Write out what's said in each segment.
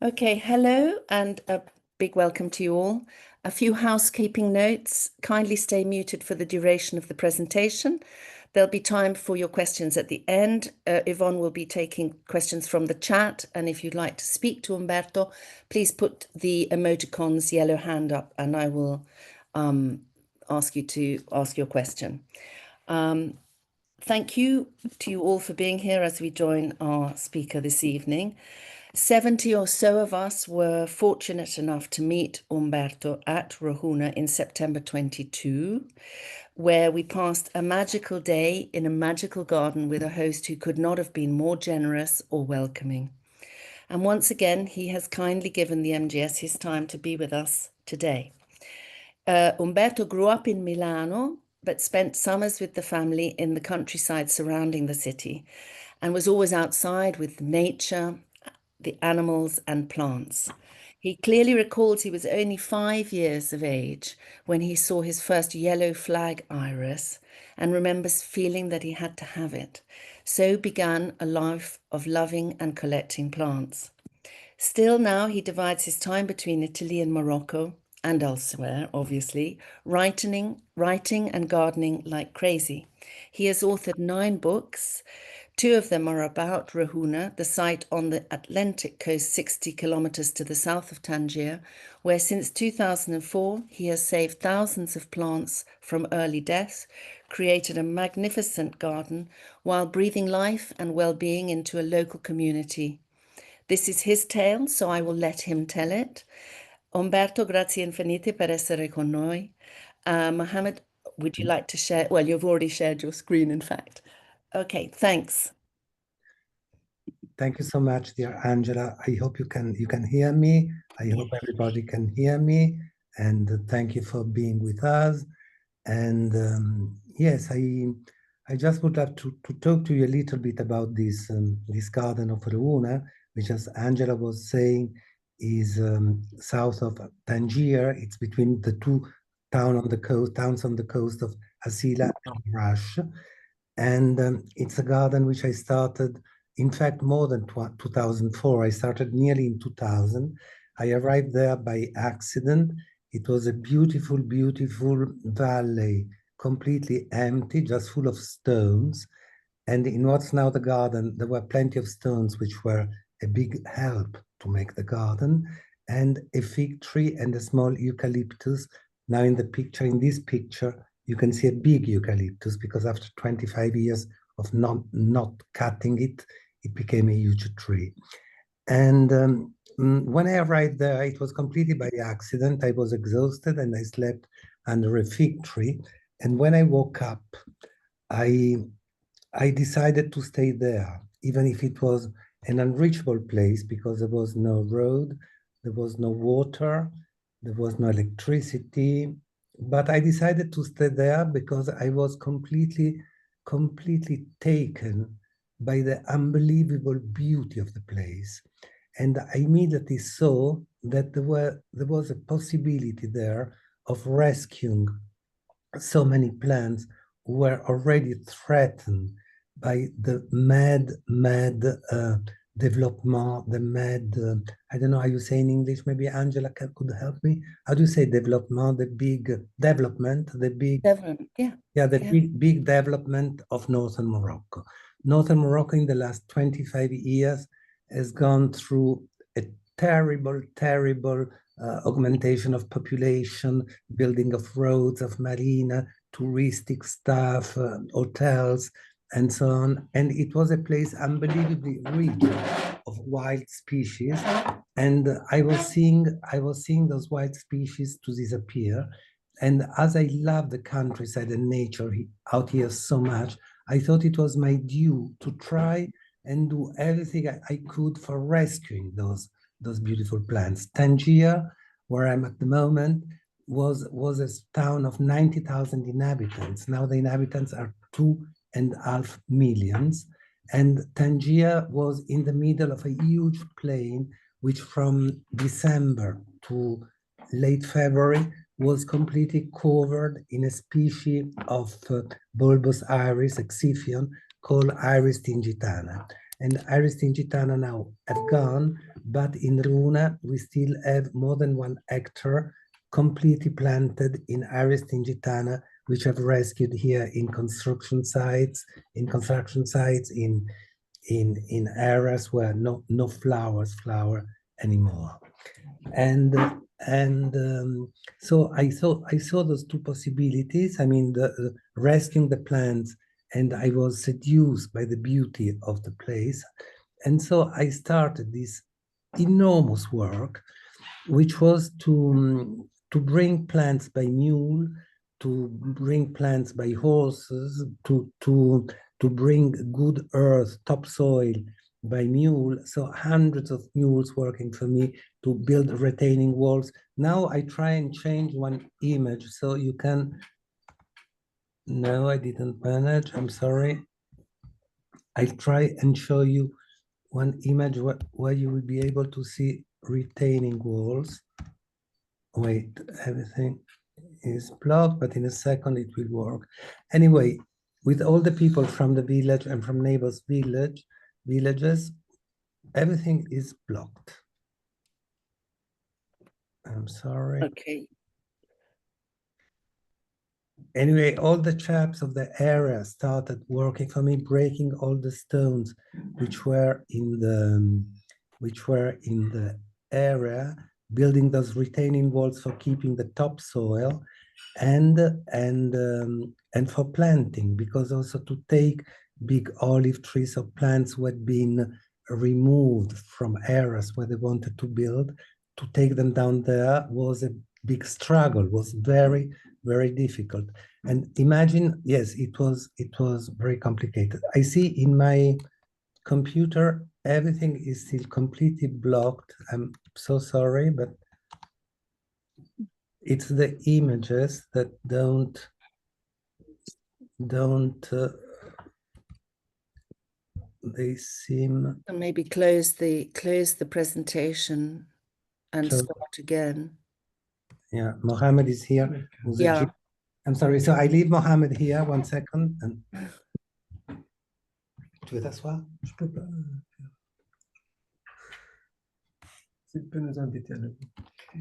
Okay, hello and a big welcome to you all. A few housekeeping notes. Kindly stay muted for the duration of the presentation. There'll be time for your questions at the end. Yvonne will be taking questions from the chat, and if you'd like to speak to Umberto, please put the emoticon's yellow hand up and I will ask you to ask your question. Thank you to you all for being here as we join our speaker this evening. 70 or so of us were fortunate enough to meet Umberto at Rohuna in September 22, where we passed a magical day in a magical garden with a host who could not have been more generous or welcoming. And once again, he has kindly given the MGS his time to be with us today. Umberto grew up in Milano, but spent summers with the family in the countryside surrounding the city and was always outside with nature, the animals and plants. He clearly recalls he was only 5 years of age when he saw his first yellow flag iris and remembers feeling that he had to have it. So began a life of loving and collecting plants. Still now he divides his time between Italy and Morocco and elsewhere, obviously, writing and gardening like crazy. He has authored 9 books. 2 of them are about Rohuna, the site on the Atlantic coast 60 kilometers to the south of Tangier, where since 2004 he has saved thousands of plants from early death, created a magnificent garden while breathing life and well-being into a local community. This is his tale, so I will let him tell it. Umberto, grazie infinite per essere con noi. Mohammed, would you like to share? Well, you've already shared your screen, in fact. Okay, thanks. Thank you so much, dear Angela. I hope you can hear me. I hope everybody can hear me. And thank you for being with us. And yes, I just would like to talk to you a little bit about this garden of Rohuna, which, as Angela was saying, is south of Tangier. It's between the two towns on the coast of Asila and Rash. And it's a garden which I started, in fact, more than 2004. I started nearly in 2000. I arrived there by accident. It was a beautiful, beautiful valley, completely empty, just full of stones. And in what's now the garden, there were plenty of stones, which were a big help to make the garden, and a fig tree and a small eucalyptus. Now in this picture, you can see a big eucalyptus because after 25 years of not cutting it, it became a huge tree. And when I arrived there, it was completely by accident. I was exhausted and I slept under a fig tree. And when I woke up, I decided to stay there, even if it was an unreachable place because there was no road, there was no water, there was no electricity. But I decided to stay there because I was completely taken by the unbelievable beauty of the place. And I immediately saw that there was a possibility there of rescuing so many plants who were already threatened by the mad development, the mad, I don't know how you say in English, maybe Angela could help me. How do you say development, the big development, the big... Development, yeah. Yeah, the big development of Northern Morocco. Northern Morocco in the last 25 years has gone through a terrible augmentation of population, building of roads, of marina, touristic stuff, hotels, and so on. And it was a place unbelievably rich of wild species. And I was seeing those wild species to disappear. And as I love the countryside and nature out here so much, I thought it was my due to try and do everything I could for rescuing those beautiful plants. Tangier, where I'm at the moment, was a town of 90,000 inhabitants. Now the inhabitants are 2.5 million. And Tangier was in the middle of a huge plain, which from December to late February was completely covered in a species of bulbous iris, Exiphion, called Iris tingitana. and Iris tingitana now have gone, but in Rohuna we still have more than 1 hectare completely planted in Iris tingitana, which I've rescued here in construction sites, in areas where no flowers flower anymore. And so I saw those two possibilities. I mean, rescuing the plants, and I was seduced by the beauty of the place. And so I started this enormous work, which was to bring plants by mule, to bring plants by horses, to bring good earth, topsoil by mule. So hundreds of mules working for me to build retaining walls. Now I try and change one image so you can. No, I didn't manage. I'm sorry. I try and show you one image where you will be able to see retaining walls. Wait, everything is blocked, but in a second it will work. Anyway, with all the people from the village and from neighbors' villages, everything is blocked. I'm sorry. Okay. Anyway, all the chaps of the area started working for me, breaking all the stones which were in the area, building those retaining walls for keeping the topsoil, and for planting, because also to take big olive trees or plants who had been removed from areas where they wanted to build, to take them down there was a big struggle, was very, very difficult. And imagine, yes, it was very complicated. I see in my computer, everything is still completely blocked. I'm so sorry, but it's the images that don't they seem. And maybe close the presentation and Close. start again. Yeah, Mohammed is here. Yeah. I'm sorry, so I leave Mohammed here 1 second. And... Tu veux t'asseoir? Je peux pas.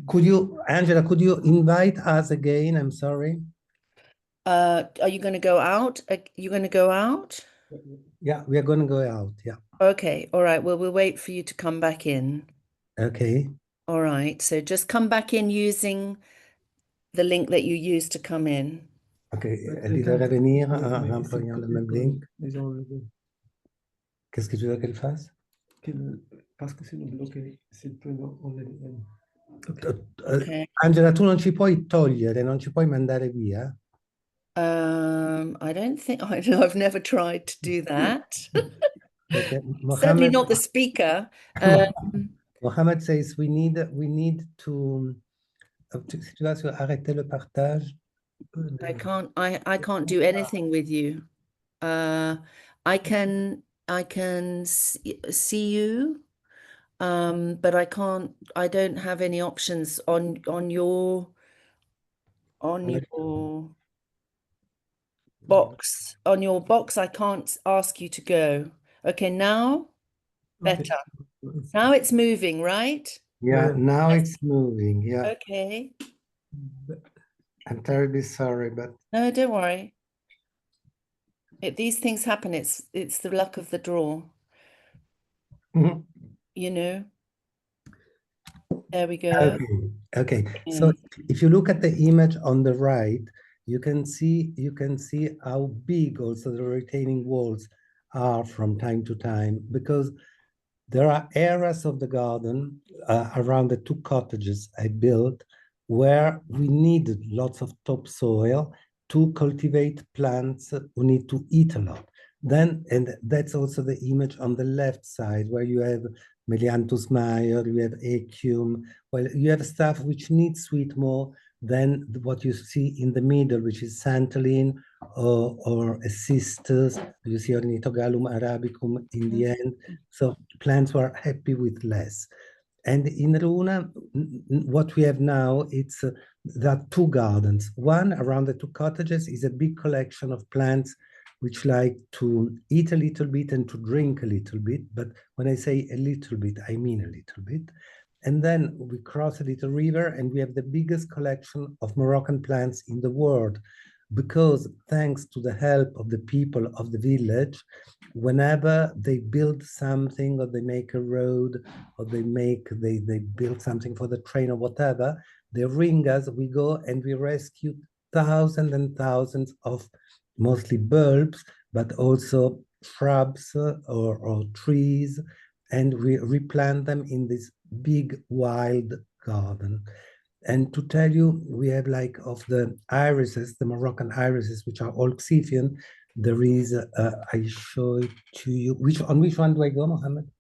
Could you, Angela, could you invite us again? I'm sorry. Are you going to go out? You're going to go out? Yeah, we are going to go out. Yeah. Okay. All right. Well, we'll wait for you to come back in. Okay. All right. So just come back in using the link that you used to come in. Okay. Elle dit de revenir en employant le même link. Qu'est-ce que tu veux qu'elle fasse? Parce que sinon bloqué, s'il peut enlever. Okay. Angela, tu non ci puoi togliere, non ci puoi mandare via? I don't think I've never tried to do that. Okay. Certainly not the speaker. Mohammed says we need to. Si tu vas sur arrêter le partage. I can't do anything with you. I can see you, but I don't have any options on your box. On your box, I can't ask you to go. Okay, now better. Now it's moving, right? Yeah, now it's moving. Yeah. Okay. I'm terribly sorry, but No, don't worry. These things happen. It's the luck of the draw. You know. There we go. Okay. So if you look at the image on the right, you can see how big also the retaining walls are from time to time, because there are areas of the garden around the 2 cottages I built where we needed lots of topsoil to cultivate plants who need to eat a lot. Then, and that's also the image on the left side where you have Melianthus Meyer, you have Achium, well, you have stuff which needs sweet more than what you see in the middle, which is Santalin or Assistus, you see Ornithogalum arabicum in the end. So plants were happy with less. And in Rohuna, what we have now, there are 2 gardens. One around the 2 cottages is a big collection of plants which like to eat a little bit and to drink a little bit. But when I say a little bit, I mean a little bit. And then we cross a little river and we have the biggest collection of Moroccan plants in the world, because thanks to the help of the people of the village, whenever they build something or they make a road or they build something for the train or whatever, they ring us, we go and we rescue thousands and thousands of mostly bulbs, but also shrubs or trees, and we replant them in this big wild garden. And to tell you, we have like of the irises, the Moroccan irises, which are all Xifian. There is, I show it to you. On which one do I go, Mohammed?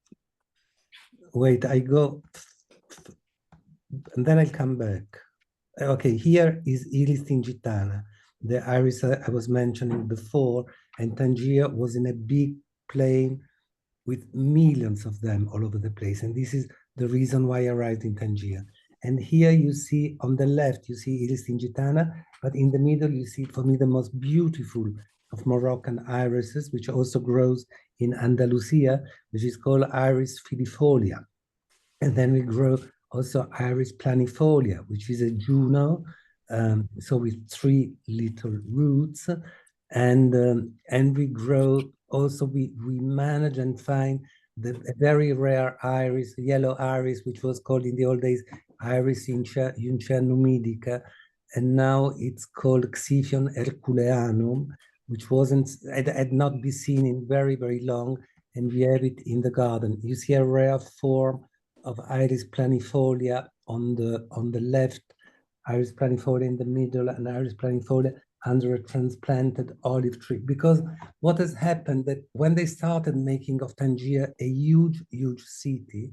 Wait, I go, and then I'll come back. Okay, here is Iris tingitana, the iris I was mentioning before, and Tangier was in a big plain with millions of them all over the place. And this is the reason why I arrived in Tangier. And here you see, on the left, you see Iris tingitana, but in the middle, you see, for me, the most beautiful of Moroccan irises, which also grows in Andalusia, which is called Iris filifolia. And then we grow also Iris planifolia, which is a Juno, so with 3 little roots. And we grow also, we manage and find a very rare iris, yellow iris, which was called in the old days Iris juncea numidica, and now it's called Xifion herculeanum, which had not been seen in very, very long, and we have it in the garden. You see a rare form of Iris planifolia on the left, Iris planifolia in the middle, and Iris planifolia under a transplanted olive tree. Because what has happened, that when they started making of Tangier a huge, huge city,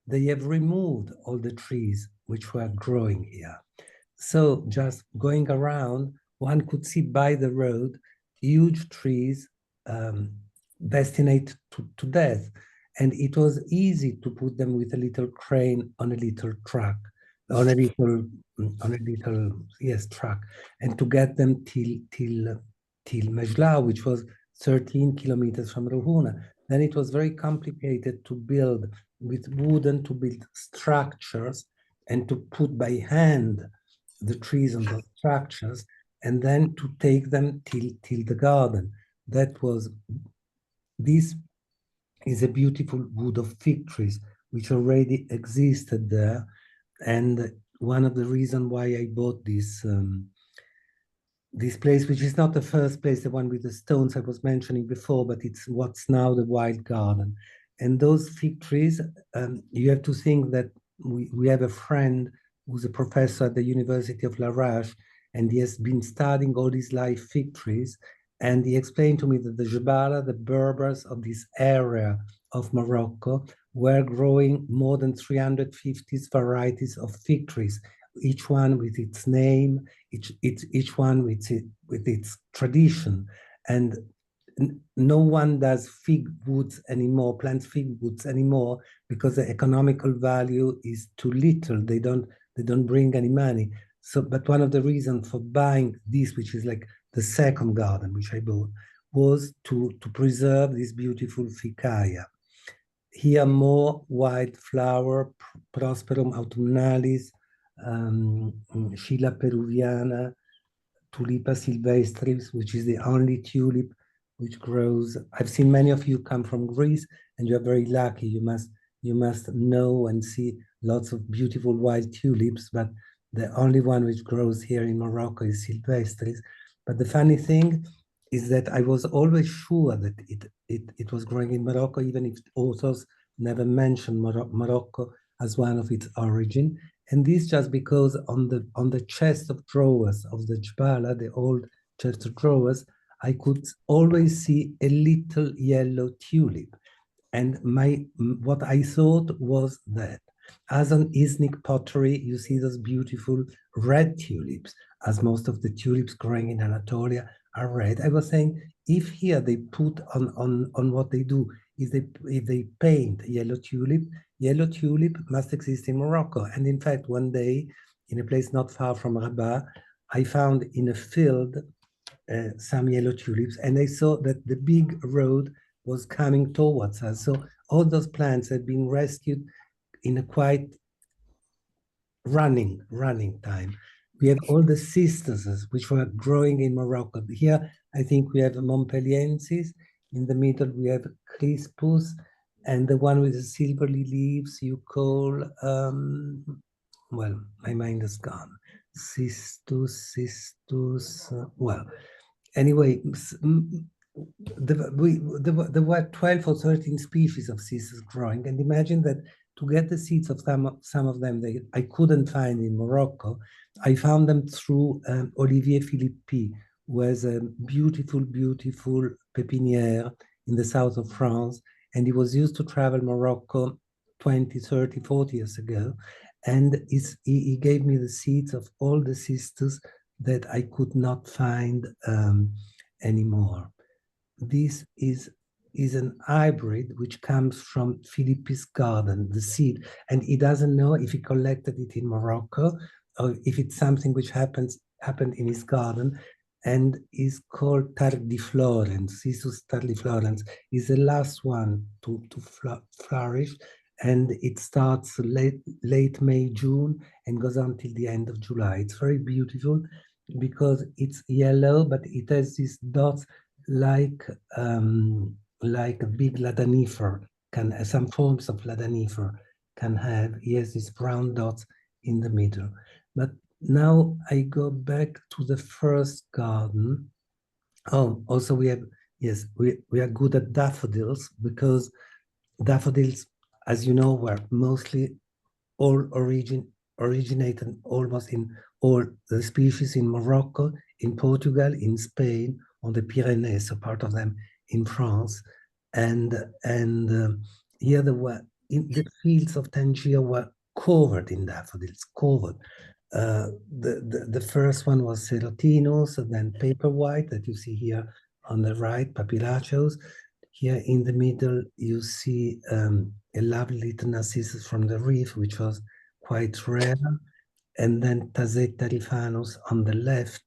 they have removed all the trees which were growing here. So just going around, one could see by the road huge trees destined to death. And it was easy to put them with a little crane on a little truck, on a little truck, and to get them till Mejla, which was 13 kilometers from Rohuna. Then it was very complicated to build with wooden, to build structures and to put by hand the trees on the structures, and then to take them till the garden. This is a beautiful wood of fig trees, which already existed there. And one of the reasons why I bought this place, which is not the first place, the one with the stones I was mentioning before, but it's what's now the wild garden. And those fig trees, you have to think that we have a friend who's a professor at the University of La Roche, and he has been studying all his life fig trees. And he explained to me that the Jebala, the Berbers of this area of Morocco, were growing more than 350 varieties of fig trees, each one with its name, each one with its tradition. And no one does fig woods anymore, plants fig woods anymore, because the economical value is too little. They don't bring any money. So, but one of the reasons for buying this, which is like the second garden which I bought, was to preserve this beautiful ficaya. Here more white flower, Prosperum autumnalis, Scilla peruviana, Tulipa sylvestris, which is the only tulip which grows. I've seen many of you come from Greece, and you're very lucky. You must know and see lots of beautiful wild tulips, but the only one which grows here in Morocco is sylvestris. But the funny thing is that I was always sure that it was growing in Morocco, even if authors never mentioned Morocco as one of its origin. And this just because on the chest of drawers of the Jbala, the old chest of drawers, I could always see a little yellow tulip. And what I thought was that as on Iznik pottery, you see those beautiful red tulips, as most of the tulips growing in Anatolia are red. I was saying, if here they put on what they do, if they paint yellow tulip must exist in Morocco. And in fact, one day, in a place not far from Rabat, I found in a field some yellow tulips, and I saw that the big road was coming towards us. So all those plants had been rescued in a quite running time. We have all the cistus, which were growing in Morocco. Here, I think we have Montpelliensis. In the middle, we have Crispus, and the one with the silvery leaves you call, well, my mind is gone. Cistus, well, anyway, there were 12 or 13 species of cistus growing, and imagine that to get the seeds of some of them that I couldn't find in Morocco, I found them through Olivier Philippi, who has a beautiful pépinière in the south of France, and he was used to travel Morocco 20, 30, 40 years ago, and he gave me the seeds of all the cistus that I could not find anymore. This is an hybrid which comes from Philippi's garden, the seed, and he doesn't know if he collected it in Morocco or if it's something which happened in his garden, and is called tardiflorens. Cistus tardiflorens is the last one to flourish, and it starts late May, June, and goes on till the end of July. It's very beautiful because it's yellow, but it has these dots like a big ladanifer, some forms of ladanifer can have. He has these brown dots in the middle. But now I go back to the first garden. Oh, also we have, yes, we are good at daffodils, because daffodils, as you know, were mostly all originated almost in all the species in Morocco, in Portugal, in Spain, on the Pyrenees, so part of them in France. And here there were, in the fields of Tangier were covered in daffodils, covered. The first one was Cerotinus, and then paper white that you see here on the right, Papyrachos. Here in the middle, you see a lovely little Narcissus from the reef, which was quite rare. And then Tazeta rifanus on the left.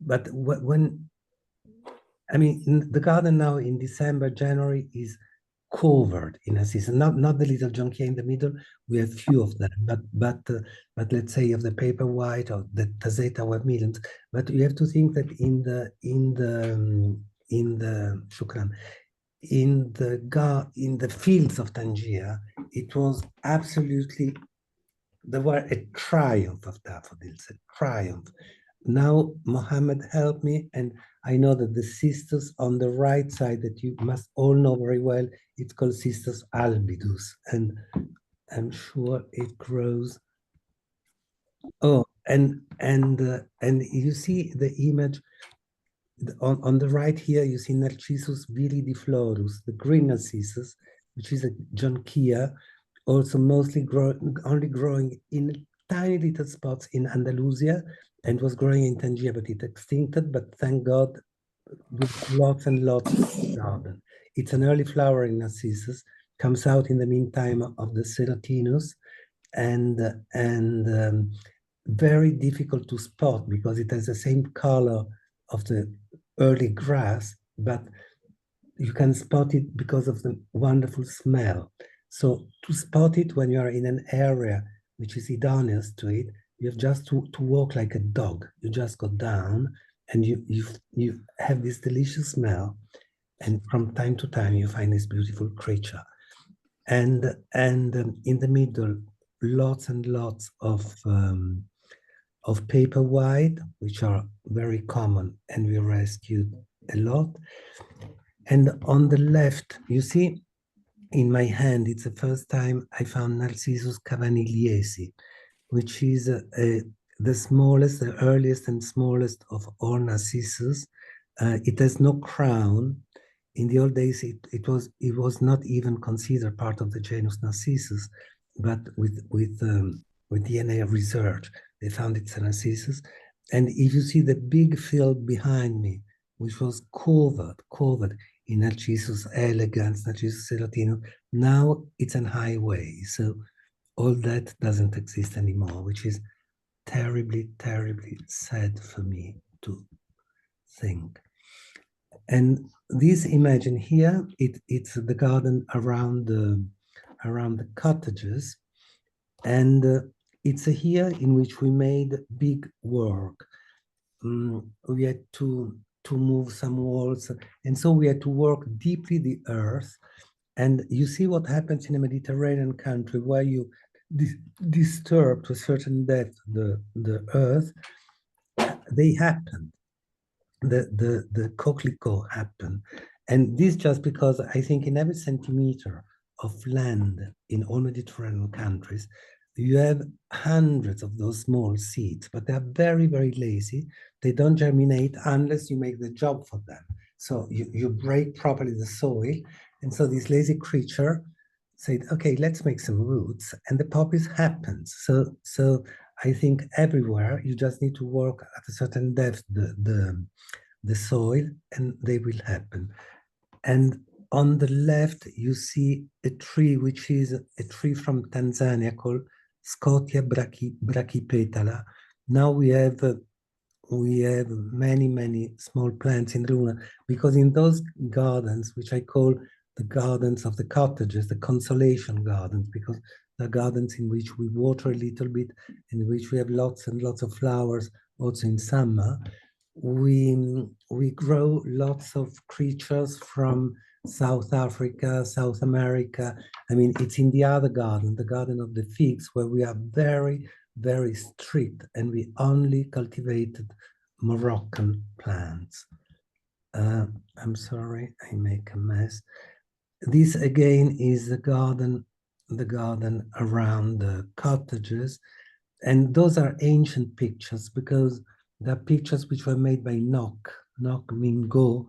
But when, I mean, in the garden now in December, January is covered in Narcissus. Not the little jonquille in the middle. We have few of them, but let's say of the paper white or the Tazeta were millions. But you have to think that in the fields of Tangier, it was absolutely, there were a triumph of daffodils, a triumph. Now, Mohammed helped me, and I know that the cistus on the right side that you must all know very well, it's called Cistus albidus, and I'm sure it grows. Oh, and you see the image on the right here. You see Narcissus viridiflorus, the green Narcissus, which is a jonquilla, also mostly only growing in tiny little spots in Andalusia, and was growing in Tangier, but it extincted. But thank God, with lots and lots of garden. It's an early flowering Narcissus, comes out in the meantime of the Cerotinus, and very difficult to spot because it has the same color of the early grass, but you can spot it because of the wonderful smell. So to spot it when you are in an area which is idoneous to it, you have just to walk like a dog. You just go down and you have this delicious smell, and from time to time you find this beautiful creature. And in the middle, lots and lots of paper white, which are very common, and we rescued a lot. And on the left, you see, in my hand, it's the first time I found Narcissus cavaniliesi, which is the smallest, the earliest and smallest of all Narcissus. It has no crown. In the old days, it was not even considered part of the genus Narcissus, but with DNA research, they found it's a Narcissus. And if you see the big field behind me, which was covered in Narcissus elegans, Narcissus cerotinus, now it's an highway. So all that doesn't exist anymore, which is terribly, terribly sad for me to think. And this imagine here, it's the garden around the cottages, and it's a here in which we made big work. We had to move some walls, and so we had to work deeply the earth. And you see what happens in a Mediterranean country where you disturb to a certain depth the earth. They happen. The coquelicot happen. And this just because I think in every centimeter of land in all Mediterranean countries, you have hundreds of those small seeds, but they're very, very lazy. They don't germinate unless you make the job for them. So you break properly the soil. And so this lazy creature said, okay, let's make some roots, and the poppies happens. So I think everywhere you just need to work at a certain depth the soil, and they will happen. And on the left, you see a tree, which is a tree from Tanzania called Scotia brachypetala. Now we have many small plants in Rohuna, because in those gardens, which I call the gardens of the cottages, the consolation gardens, because they're gardens in which we water a little bit, in which we have lots and lots of flowers also in summer. We grow lots of creatures from South Africa, South America. I mean, it's in the other garden, the garden of the figs, where we are very, very strict, and we only cultivated Moroccan plants. I'm sorry, I make a mess. This again is the garden around the cottages, and those are ancient pictures because they're pictures which were made by Nok Mingo,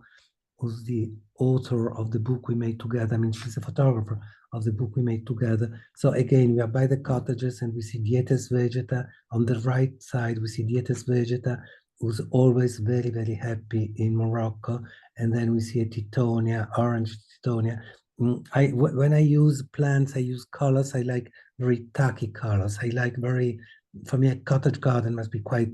who's the author of the book we made together. I mean, she's a photographer of the book we made together. So again, we are by the cottages, and we see Dietes Vegeta. On the right side, we see Dietes Vegeta, who's always very, very happy in Morocco. And then we see a Titonia, orange Titonia. When I use plants, I use colors. I like very tacky colors. I like for me, a cottage garden must be quite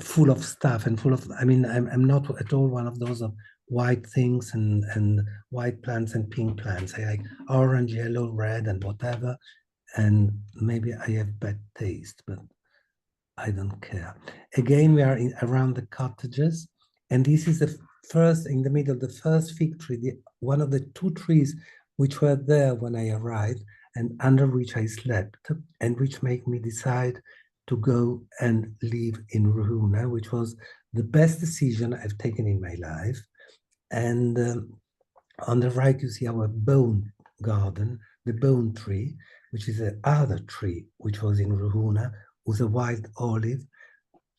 full of stuff and full of, I mean, I'm not at all one of those of white things and white plants and pink plants. I like orange, yellow, red, and whatever. And maybe I have bad taste, but I don't care. Again, we are around the cottages, and this is the first, in the middle, the first fig tree, one of the two trees which were there when I arrived, and under which I slept, and which made me decide to go and live in Rohuna, which was the best decision I've taken in my life. And on the right, you see our bone garden, the bone tree, which is the other tree which was in Rohuna, with a wild olive.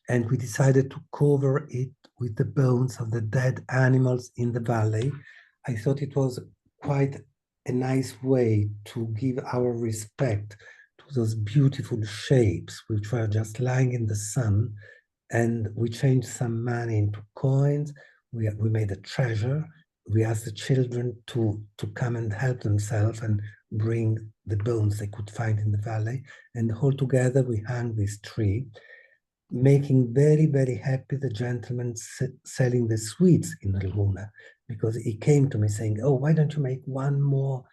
And we decided to cover it with the bones of the dead animals in the valley. I thought it was quite a nice way to give our respect to those beautiful shapes which were just lying in the sun. And we changed some money into coins. We made a treasure. We asked the children to come and help themselves and bring the bones they could find in the valley. And all together we hung this tree, making very, very happy the gentleman selling the sweets in Rohuna, because he came to me saying, oh, why don't you make one more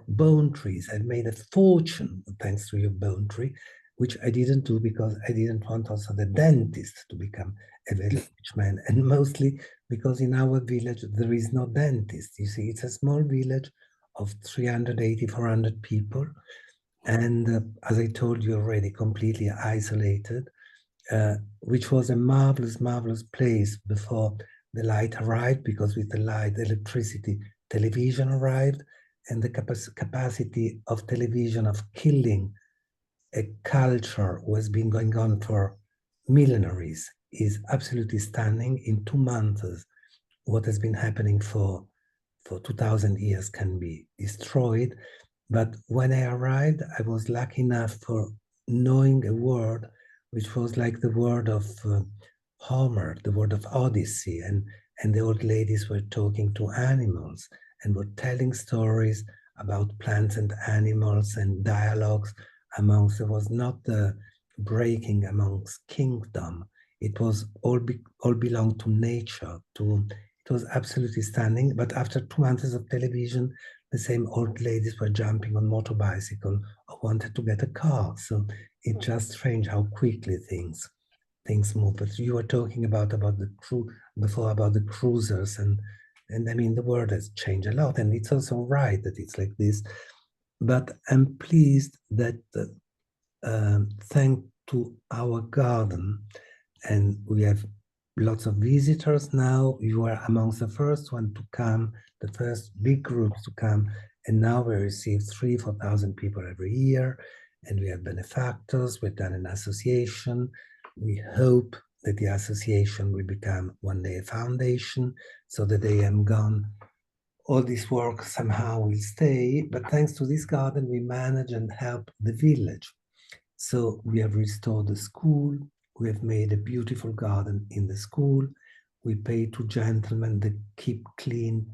bone trees? I've made a fortune thanks to your bone tree, which I didn't do because I didn't want also the dentist to become a very rich man, and mostly because in our village there is no dentist. You see, it's a small village of 380, 400 people, and as I told you already, completely isolated, which was a marvelous, marvelous place before the light arrived, because with the light, electricity, television arrived, and the capacity of television of killing a culture who has been going on for millenaries is absolutely stunning. In 2 months, what has been happening for 2000 years can be destroyed. But when I arrived, I was lucky enough for knowing a word which was like the word of Homer, the word of Odyssey, and the old ladies were talking to animals and were telling stories about plants and animals and dialogues amongst. There was not the breaking amongst kingdom. It was all belonged to nature. It was absolutely stunning. But after 2 months of television, the same old ladies were jumping on motorbicycle or wanted to get a car. So it's just strange how quickly things move. But you were talking about the crew before, about the cruisers, and I mean the world has changed a lot, and it's also right that it's like this. But I'm pleased that thanks to our garden, and we have lots of visitors now. You are amongst the first one to come, the first big groups to come, and now we receive 3,000-4,000 people every year, and we have benefactors. We've done an association. We hope that the association will become one day a foundation, so the day I'm gone, all this work somehow will stay. But thanks to this garden, we manage and help the village. So we have restored the school. We have made a beautiful garden in the school. We pay 2 gentlemen that keep clean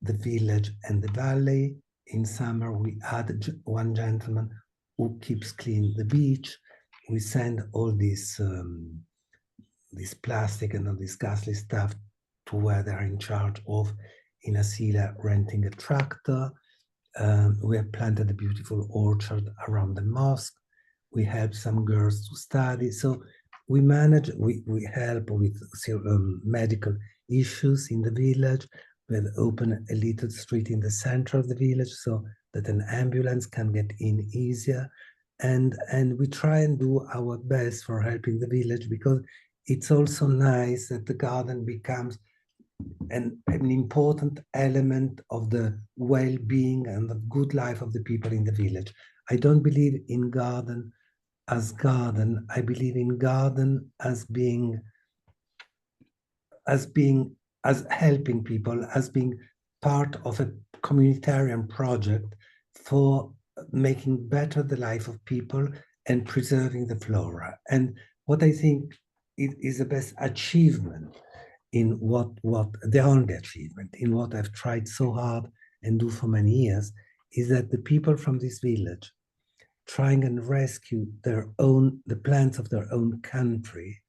the village and the valley. In summer, we add 1 gentleman who keeps clean the beach. We send all this plastic and all this ghastly stuff to where they're in charge of, in Asila, renting a tractor. We have planted a beautiful orchard around the mosque. We help some girls to study. So we manage, we help with medical issues in the village. We have opened a little street in the center of the village so that an ambulance can get in easier. And we try and do our best for helping the village, because it's also nice that the garden becomes an important element of the well-being and the good life of the people in the village. I don't believe in garden as garden. I believe in garden as helping people, as being part of a communitarian project for making better the life of people and preserving the flora. And what I think is the best achievement in what the only achievement in what I've tried so hard and do for many years, is that the people from this village, trying and rescue the plants of their own country,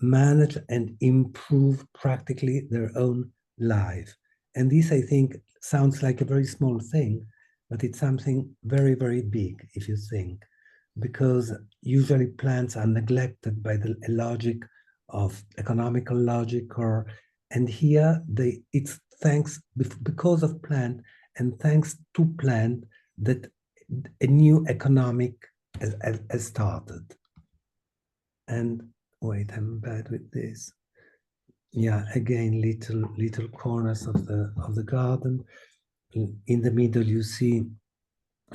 manage and improve practically their own life. And this, I think, sounds like a very small thing, but it's something very, very big if you think, because usually plants are neglected by the logic of economical logic, and here it's thanks, because of plant and thanks to plant, that a new economic has started. And wait, I'm bad with this. Yeah, again, little corners of the garden. In the middle, you see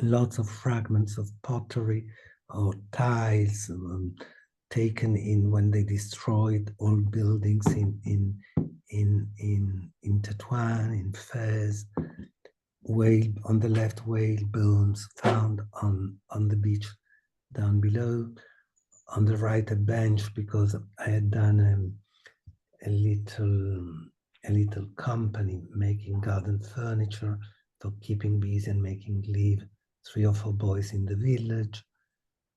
lots of fragments of pottery or tiles taken in when they destroyed old buildings in Tetuan, in Fez. Whale on the left, whale bones found on the beach down below. On the right, a bench, because I had done a little company making garden furniture for keeping busy and making live 3 or 4 boys in the village.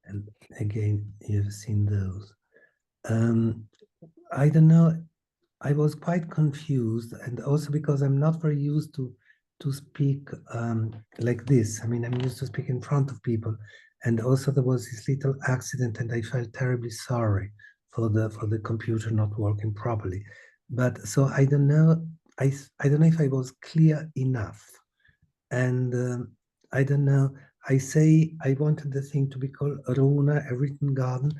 And again, you've seen those. I don't know, I was quite confused, and also because I'm not very used to speak like this. I mean, I'm used to speak in front of people. And also there was this little accident, and I felt terribly sorry for the computer not working properly. But so I don't know, I don't know if I was clear enough. And I don't know, I say I wanted the thing to be called Rohuna, a written garden,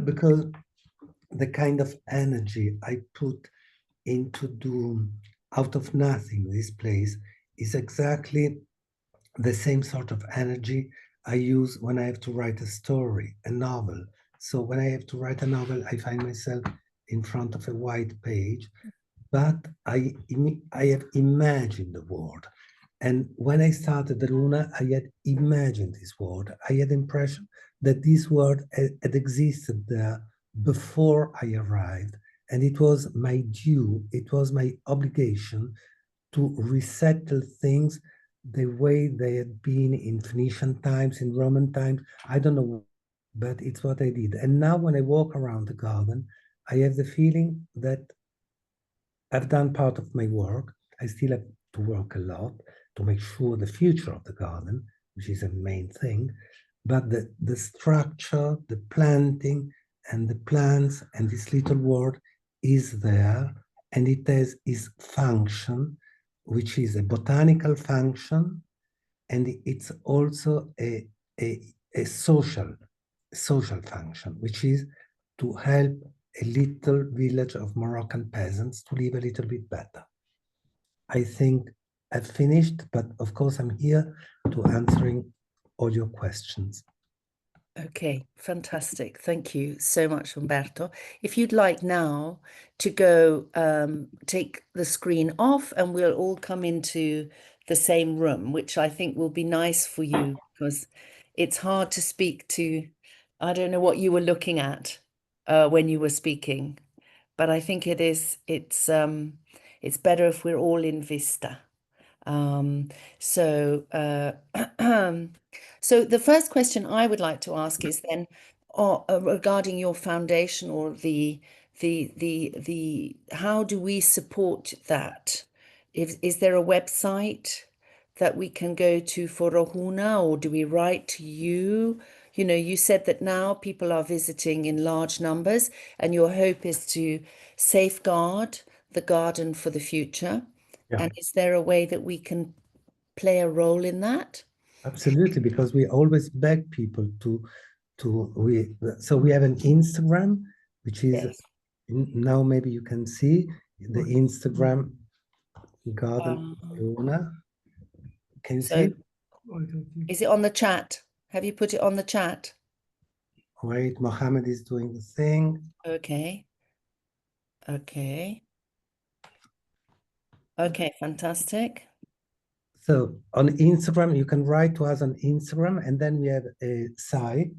because the kind of energy I put into do out of nothing this place is exactly the same sort of energy I use when I have to write a story, a novel. So when I have to write a novel, I find myself in front of a white page, but I have imagined the world. And when I started the Runa, I had imagined this world. I had the impression that this world had existed there before I arrived. And it was my due, it was my obligation to resettle things the way they had been in Phoenician times, in Roman times. I don't know but it's what I did. And now when I walk around the garden, I have the feeling that I've done part of my work. I still have to work a lot to make sure the future of the garden, which is a main thing, but the structure, the planting, and the plants, and this little world is there, and it has its function, which is a botanical function, and it's also a social function, which is to help a little village of Moroccan peasants to live a little bit better. I think I've finished, but of course I'm here to answering all your questions. Okay, fantastic. Thank you so much, Umberto. If you'd like now to go take the screen off and we'll all come into the same room, which I think will be nice for you because it's hard to speak to, I don't know what you were looking at when you were speaking, but I think it's better if we're all in vista. So so the first question I would like to ask is then regarding your foundation or the how do we support that? Is there a website that we can go to for Rohuna, or do we write to you? You know, you said that now people are visiting in large numbers and your hope is to safeguard the garden for the future. Yeah. And is there a way that we can play a role in that? Absolutely, because we always beg people so we have an Instagram, which is Yes. now maybe you can see the Instagram garden Rohuna. Can you see? Is it on the chat? Have you put it on the chat? Wait, Mohammed is doing the thing. Okay. Okay. Okay, fantastic. So on Instagram, you can write to us on Instagram, and then we have a site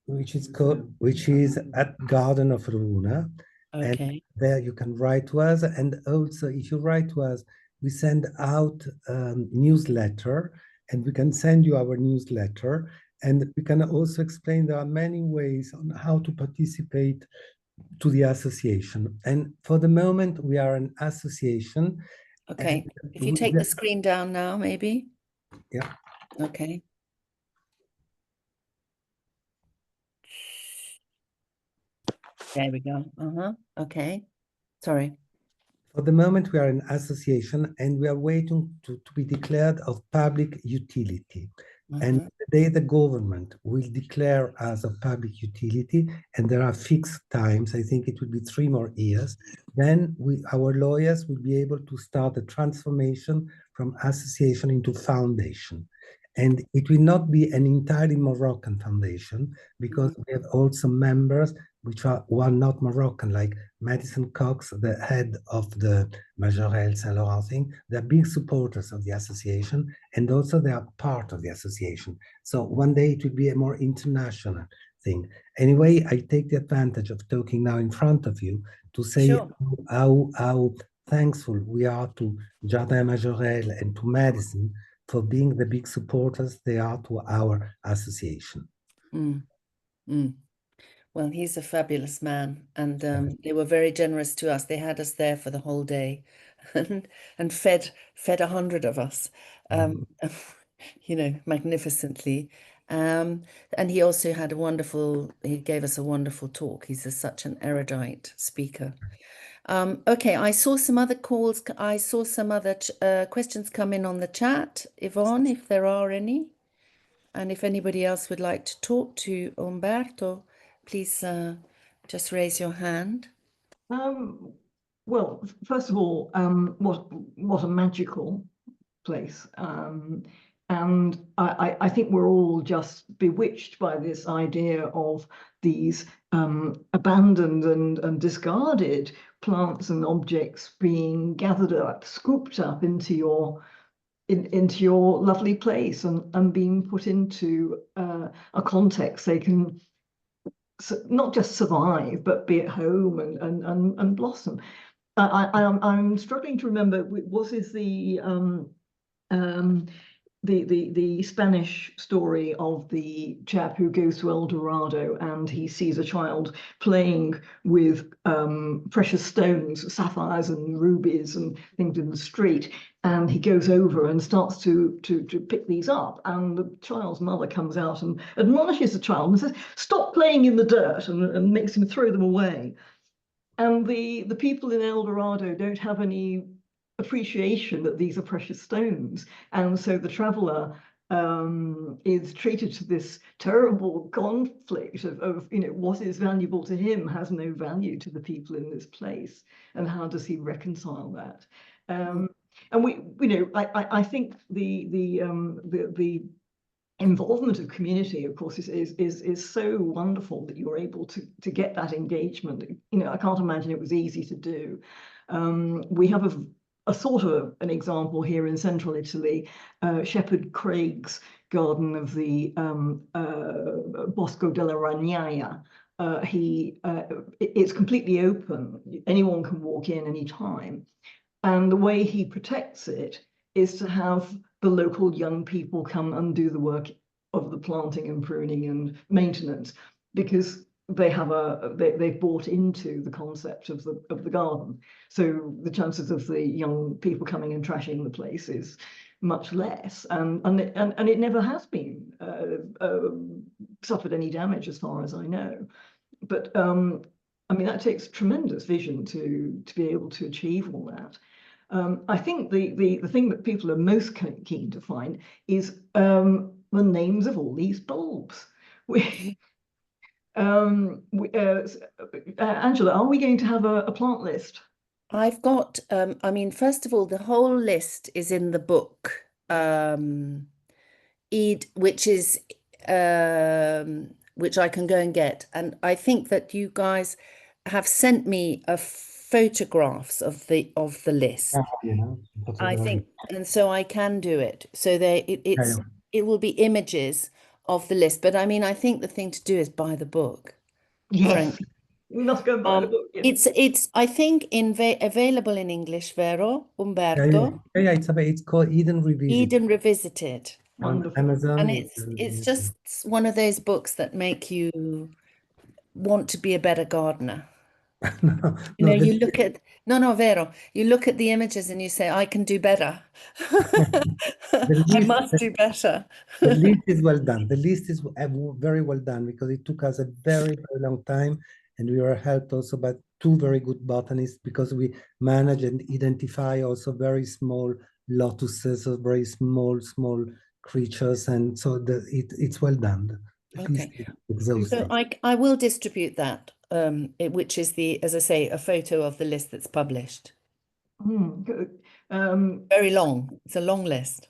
which is at Garden of Rohuna. And Okay. there you can write to us. And also, if you write to us, we send out newsletter, and we can send you our newsletter. And we can also explain there are many ways on how to participate to the association. And for the moment, we are an association. Okay. If you take the screen down now, maybe. Yeah. Okay. There we go. Okay. Sorry. For the moment, we are an association and we are waiting to be declared of public utility. And the day the government will declare us of public utility, and there are fixed times, I think it will be 3 more years, then our lawyers will be able to start the transformation from association into foundation. And it will not be an entirely Moroccan foundation, because we have also members who are not Moroccan, like Madison Cox, the head of the Majorelle Saint Laurent thing. They're big supporters of the association, and also they are part of the association. So one day it will be a more international thing. Anyway, I take the advantage of talking now in front of you to say Sure. how thankful we are to Jardin Majorelle and to Madison for being the big supporters they are to our association. Well, he's a fabulous man, and they were very generous to us. They had us there for the whole day, and fed 100 of us, you know, magnificently. And he also had he gave us a wonderful talk. He's such an erudite speaker. Okay, I saw some other calls. I saw some other questions come in on the chat, Yvonne, if there are any. And if anybody else would like to talk to Umberto, please just raise your hand. Well, first of all, what a magical place. And I think we're all just bewitched by this idea of these abandoned and discarded plants and objects being gathered up, scooped up into your lovely place and being put into a context they can not just survive but be at home and blossom. I'm struggling to remember, was this the the Spanish story of the chap who goes to El Dorado and he sees a child playing with precious stones, sapphires and rubies and things in the street, and he goes over and starts to pick these up, and the child's mother comes out and admonishes the child and says, "Stop playing in the dirt," and makes him throw them away. And the people in El Dorado don't have any appreciation that these are precious stones, and so the traveller is treated to this terrible conflict of what is valuable to him has no value to the people in this place, and how does he reconcile that? And I think the involvement of community, of course, is so wonderful that you're able to get that engagement. I can't imagine it was easy to do. We have a sort of an example here in central Italy, Shepherd Craig's garden of the Bosco della Ragnaia. It's completely open. Anyone can walk in any time. And the way he protects it is to have the local young people come and do the work of the planting and pruning and maintenance, because they've bought into the concept of the garden. So the chances of the young people coming and trashing the place is much less, and it never has been suffered any damage as far as I know. But I mean, that takes tremendous vision to be able to achieve all that. I think the thing that people are most keen to find is the names of all these bulbs. Angela, are we going to have a plant list? I've got, I mean, first of all, the whole list is in the book, which is which I can go and get. And I think that you guys have sent me photographs of the list. I think, and so I can do it. So it will be images of the list. But I mean, I think the thing to do is buy the book. Yes, Frankly. we must go and buy the book. Yes. It's I think available in English, vero, Umberto? Yeah, it's called Eden Revisited. Eden Revisited. Wonderful. On Amazon. And it's just one of those books that make you want to be a better gardener. You look at vero. You look at the images and you say, I can do better. I must do better. The list is well done. The list is very well done, because it took us a very, very long time, and we were helped also by two very good botanists, because we manage and identify also very small lotuses, or very small creatures, and so it's well done. Okay. So I will distribute that, which is as I say, a photo of the list that's published. Good. Very long. It's a long list.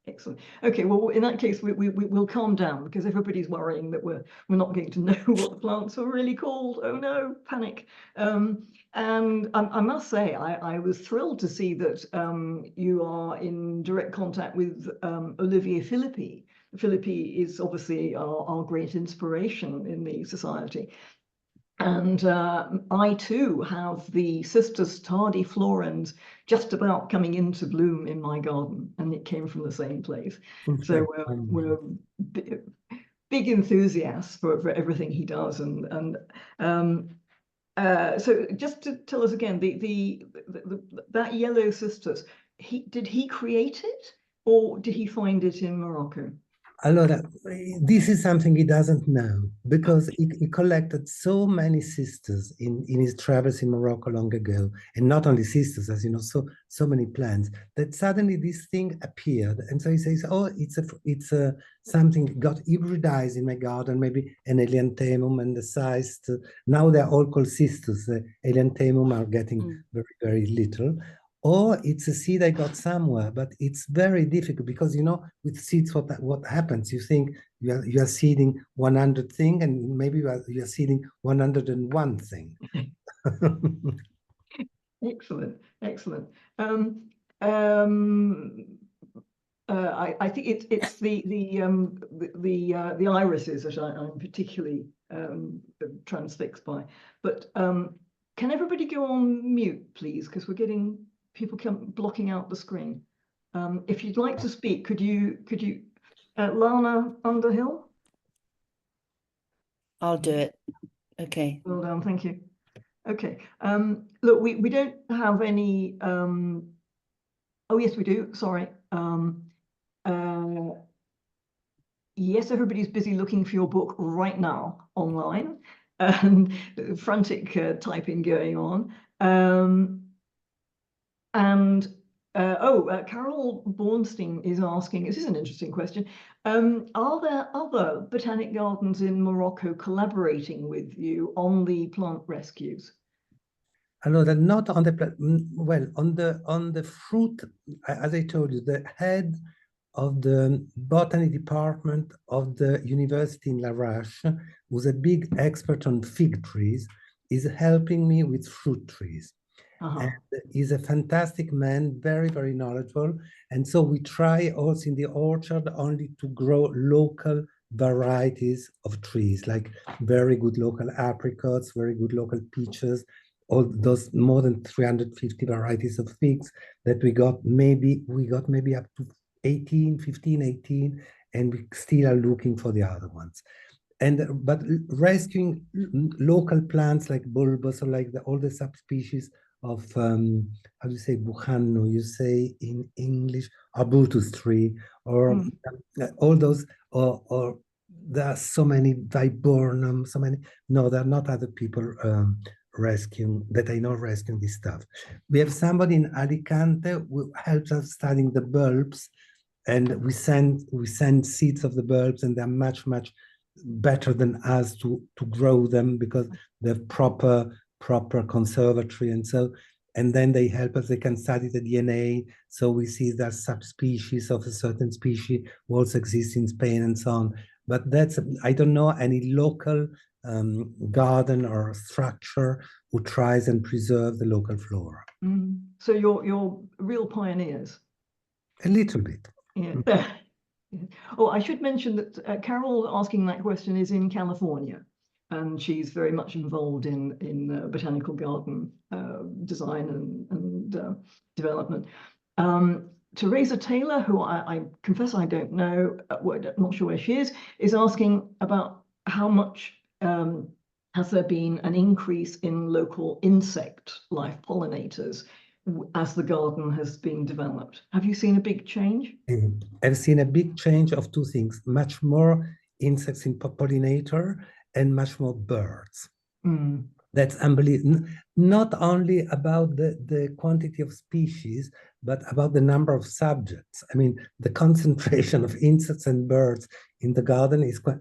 Excellent. Okay, well, in that case, we'll calm down, because everybody's worrying that we're not going to know what the plants are really called. Oh no, panic. And I must say, I was thrilled to see that you are in direct contact with Olivier Philippi. Philippi is obviously our great inspiration in the society. And I too have the Cistus tardiflorens just about coming into bloom in my garden, and it came from the same place. So we're big enthusiasts for everything he does. And so just to tell us again, that yellow cistus, did he create it, or did he find it in Morocco? Allora, this is something he doesn't know, because he collected so many sisters in his travels in Morocco long ago, and not only sisters, as you know, so many plants, that suddenly this thing appeared, and so he says, "Oh, it's something got hybridized in my garden, maybe an Elianthemum and the cyst." Now they're all called sisters. The Elianthemum are getting very, very little. Or it's a seed I got somewhere, but it's very difficult, because with seeds, what happens? You think you are seeding 100 things, and maybe you are seeding 101 thing. Excellent. I think it's the irises that I'm particularly transfixed by. But can everybody go on mute, please? Because we're getting people blocking out the screen. If you'd like to speak, could you, Lana Underhill? I'll do it. Okay. Well done, thank you. Okay, look, we don't have any, oh yes, we do, sorry. Yes, everybody's busy looking for your book right now online, and frantic typing going on. Carol Bornstein is asking, this is an interesting question, are there other botanic gardens in Morocco collaborating with you on the plant rescues? Allora, not on the, well, on the fruit, as I told you, the head of the botany department of the university in Larache, who's a big expert on fig trees, is helping me with fruit trees. And he's a fantastic man, very, very knowledgeable. And so we try also in the orchard only to grow local varieties of trees, like very good local apricots, very good local peaches, all those more than 350 varieties of figs that we got maybe up to 18, and we still are looking for the other ones. But rescuing local plants like bulbous or like all the subspecies of, how do you say, buchanno, you say in English, arbutus tree, or all those, or there are so many viburnum, so many, no, there are not other people rescuing, that I know rescuing this stuff. We have somebody in Alicante who helps us studying the bulbs, and we send seeds of the bulbs, and they're much better than us to grow them because they're proper conservatory, and then they help us. They can study the DNA, so we see that subspecies of a certain species also exists in Spain and so on. But I don't know any local garden or structure who tries and preserve the local flora. So you're real pioneers. A little bit. Yeah. Oh, I should mention that Carol asking that question is in California, and she's very much involved in botanical garden design and development. Teresa Taylor, who I confess I don't know, I'm not sure where she is asking about how much has there been an increase in local insect life, pollinators, as the garden has been developed. Have you seen a big change? I've seen a big change of two things: much more insects in pollinator and much more birds. That's unbelievable. Not only about the quantity of species, but about the number of subjects. I mean, the concentration of insects and birds in the garden is quite.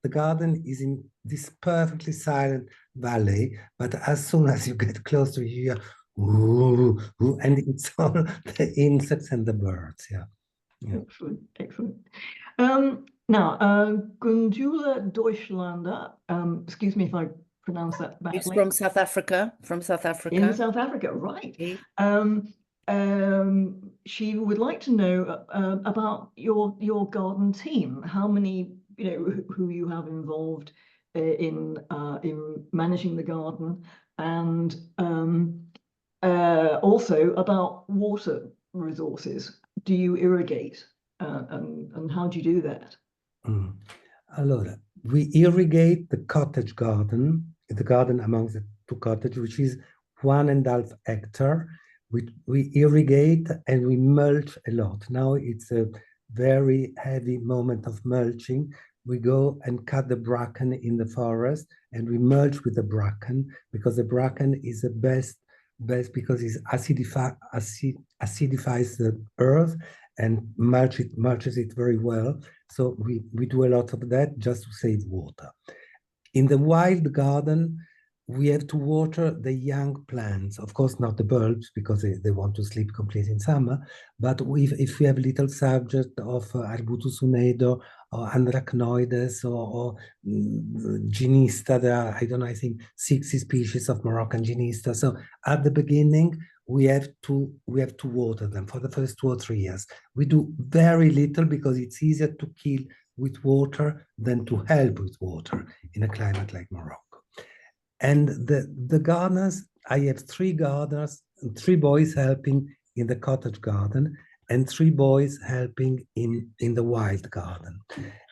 The garden is in this perfectly silent valley, but as soon as you get close to here, ooh, ooh, and it's all the insects and the birds. Yeah. Excellent. Now, Gundula Deutschlander, excuse me if I pronounce that badly. It's from South Africa. In South Africa, right. She would like to know about your garden team. How many, who you have involved in managing the garden, and also about water resources. Do you irrigate, and how do you do that? Allora, we irrigate the cottage garden, the garden among the two cottages, which is 1.5 hectares. We irrigate and we mulch a lot. Now it's a very heavy moment of mulching. We go and cut the bracken in the forest, and we mulch with the bracken, because the bracken is the best because it acidifies the earth and mulches it very well. So we do a lot of that just to save water. In the wild garden, we have to water the young plants, of course, not the bulbs, because they want to sleep completely in summer. But if we have little subject of Arbutus unedo or Anthracnoides or Ginista, there are, I don't know, I think 60 species of Moroccan Ginista. So at the beginning, we have to water them for the first 2 or 3 years. We do very little because it's easier to kill with water than to help with water in a climate like Morocco. And the gardeners, I have 3 gardeners, 3 boys helping in the cottage garden, and 3 boys helping in the wild garden.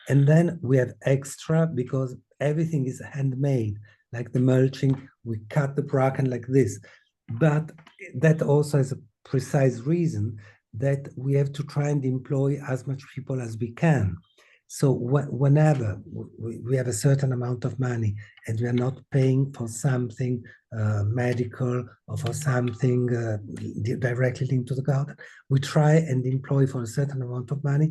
And then we have extra because everything is handmade, like the mulching, we cut the bracken like this. But that also has a precise reason that we have to try and employ as much people as we can. So whenever we have a certain amount of money and we are not paying for something medical or for something directly linked to the garden, we try and employ for a certain amount of money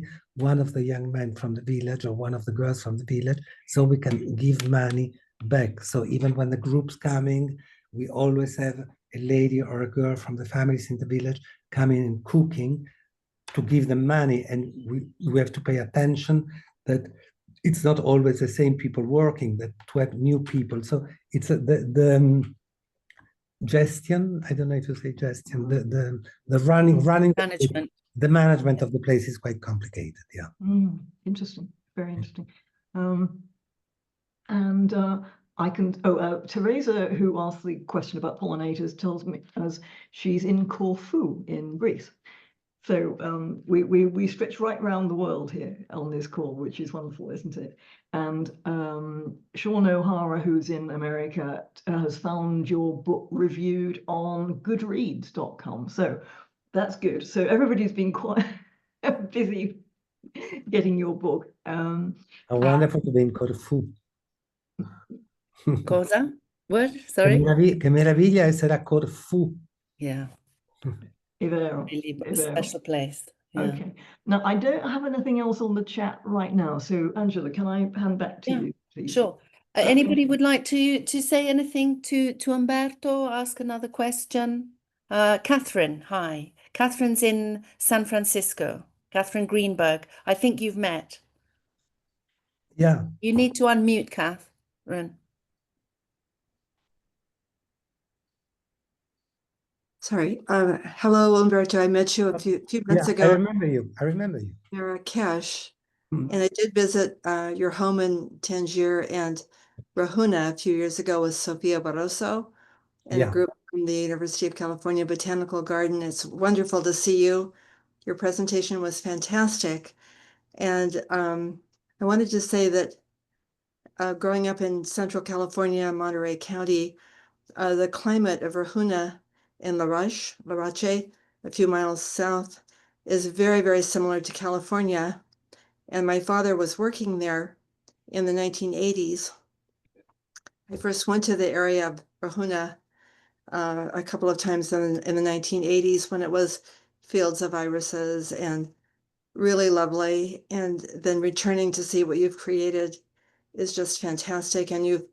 one of the young men from the village or one of the girls from the village, so we can give money back. So even when the group's coming, we always have a lady or a girl from the families in the village coming and cooking to give them money, and we have to pay attention that it's not always the same people working, that to have new people. So it's the gestion, I don't know if you say gestion, the running Management. the management of the place is quite complicated. Yeah. Interesting, very interesting. And I can, Teresa, who asked the question about pollinators, tells me as she's in Corfu in Greece. So we stretch right around the world here on this call, which is wonderful, isn't it? And Sean O'Hara, who's in America, has found your book reviewed on goodreads.com. So that's good. So everybody's been quite busy getting your book. Wonderful to be in Corfu. Cosa? What? Sorry? Che meraviglia essere a Corfu. Yeah. Really a special place. Yeah. Okay. Now, I don't have anything else on the chat right now. So, Angela, can I hand back to you, please? Sure. Anybody would like to say anything to Umberto? Ask another question? Catherine, hi. Catherine's in San Francisco. Catherine Greenberg. I think you've met. Yeah. You need to unmute, Catherine. Sorry. Hello, Umberto. I met you a few months ago. I remember you. In Marrakesh, and I did visit your home in Tangier and Rohuna a few years ago with Sofia Barroso and a group from the University of California Botanical Garden. It's wonderful to see you. Your presentation was fantastic. And I wanted to say that growing up in Central California, Monterey County, the climate of Rohuna in Larache, a few miles south, is very, very similar to California. And my father was working there in the 1980s. I first went to the area of Rohuna a couple of times in the 1980s when it was fields of irises and really lovely. And then returning to see what you've created is just fantastic. And you've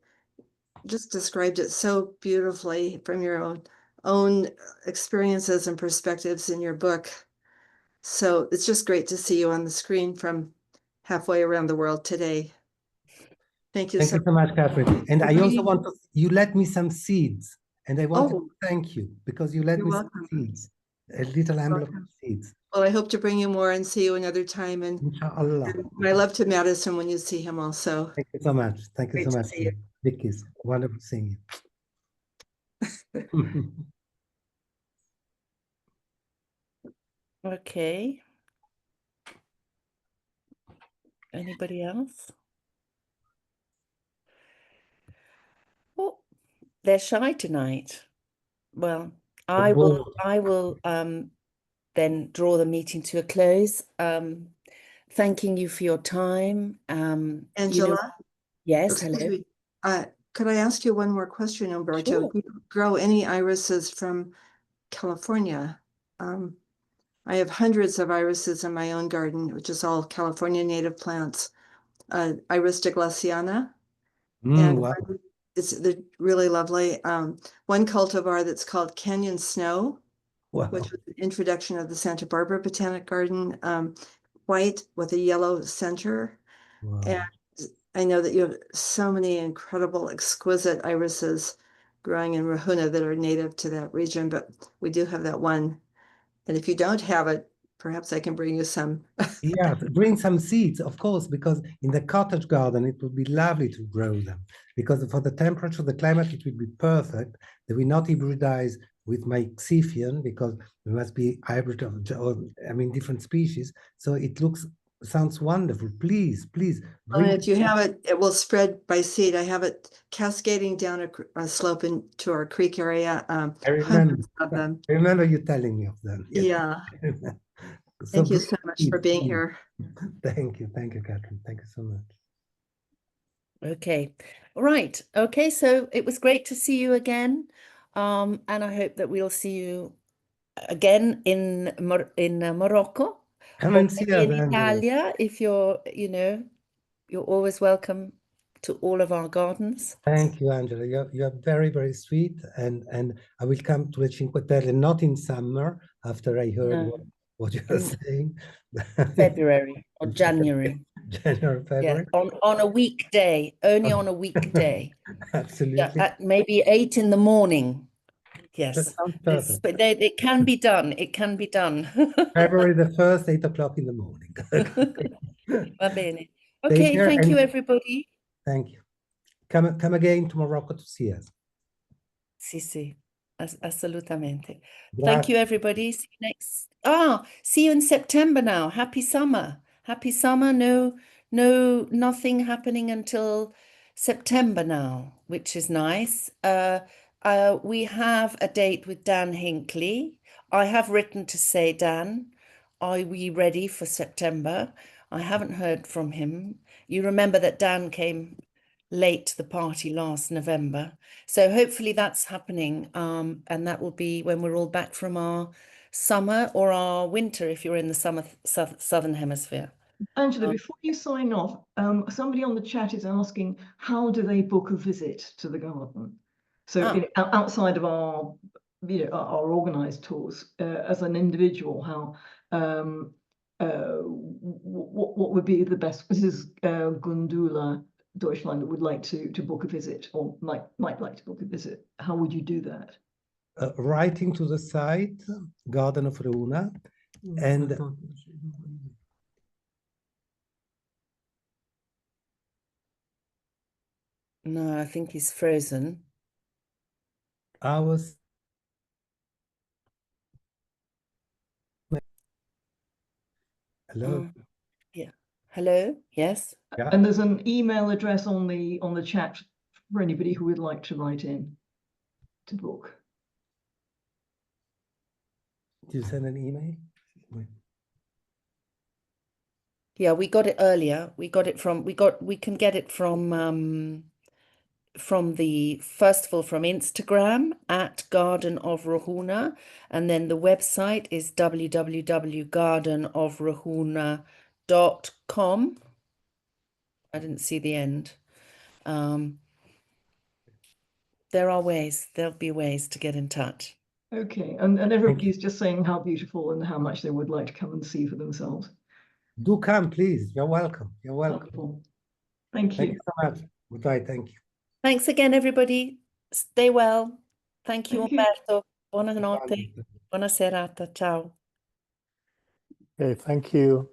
just described it so beautifully from your own experiences and perspectives in your book. So it's just great to see you on the screen from halfway around the world today. Thank you so much, Catherine. And I also want to, you let me some seeds, and I want to thank you because you let me some seeds, a little envelope of seeds. Well, I hope to bring you more and see you another time. And my love to Madison when you see him also. Thank you so much. Thank you so much. Big kiss. Wonderful seeing you. Okay. Anybody else? Oh, they're shy tonight. Well, I will then draw the meeting to a close. Thanking you for your time. Angela? Yes, hello. Could I ask you one more question, Umberto? Sure. Do you grow any irises from California? I have hundreds of irises in my own garden, which is all California native plants. Iris de Glaciana. Wow. They're really lovely. One cultivar that's called Canyon Snow, which was an introduction of the Santa Barbara Botanic Garden, white with a yellow center. Wow. And I know that you have so many incredible, exquisite irises growing in Rohuna that are native to that region, but we do have that one. And if you don't have it, perhaps I can bring you some. Yeah, bring some seeds, of course, because in the cottage garden, it would be lovely to grow them. Because for the temperature, the climate, it would be perfect. They will not hybridize with my Xifian, because it must be hybrid of, I mean, different species. So it sounds wonderful. Please, please. And if you have it, it will spread by seed. I have it cascading down a slope into our creek area. I remember, hundreds of them. I remember you telling me of them. Yes. Yeah. So Thank you so much for being here. Thank you, Catherine. Thank you so much. Okay, right. Okay, so it was great to see you again, and I hope that we'll see you again in Morocco. Come or and see maybe us, in Angela. Italia, if you're always welcome to all of our gardens. Thank you, Angela. You're very, very sweet, and I will come to the Cinque Terre, not in summer, after I heard what you are saying. February or January. January, February. Yeah, on a weekday, only on a weekday. Absolutely. Yeah, at maybe 8 in the morning. Yes, That sounds perfect. but it can be done. It can be done. February the 1st, 8 o'clock in the morning. Va bene. Take Okay, care thank and you, everybody. thank you. Come again to Morocco to see us. Sì, assolutamente. Grazie. Thank you, everybody. See you in September now. Happy summer. Happy summer. Nothing happening until September now, which is nice. We have a date with Dan Hinckley. I have written to say, Dan, are we ready for September? I haven't heard from him. You remember that Dan came late to the party last November. So hopefully that's happening. And that will be when we're all back from our summer or our winter, if you're in the southern hemisphere. Angela, before you sign off, somebody on the chat is asking, how do they book a visit to the garden? So outside of our, our organized tours, as an individual, how, what would be the best? This is Gundula Deutschland would like to book a visit, or might like to book a visit. How would you do that? Writing to the site, Garden of Rohuna, and no, I think he's frozen. Hello. Yeah. Hello. Yes. Yeah. And there's an email address on the chat for anybody who would like to write in to book. Did you send an email? Yeah, we got it earlier. We can get it from the, first of all, from Instagram at Garden of Rohuna, and then the website is www.gardenofrohuna.com. I didn't see the end. There'll be ways to get in touch. Okay, and everybody's just saying how beautiful and how much they would like to come and see for themselves. Do come, please. You're welcome. You're welcome. Wonderful. Thank you. Thank you so much. Goodbye. Thank you. Thanks again, everybody. Stay well. Thank you, Umberto. Buonanotte. Buona serata. Ciao. Okay, thank you.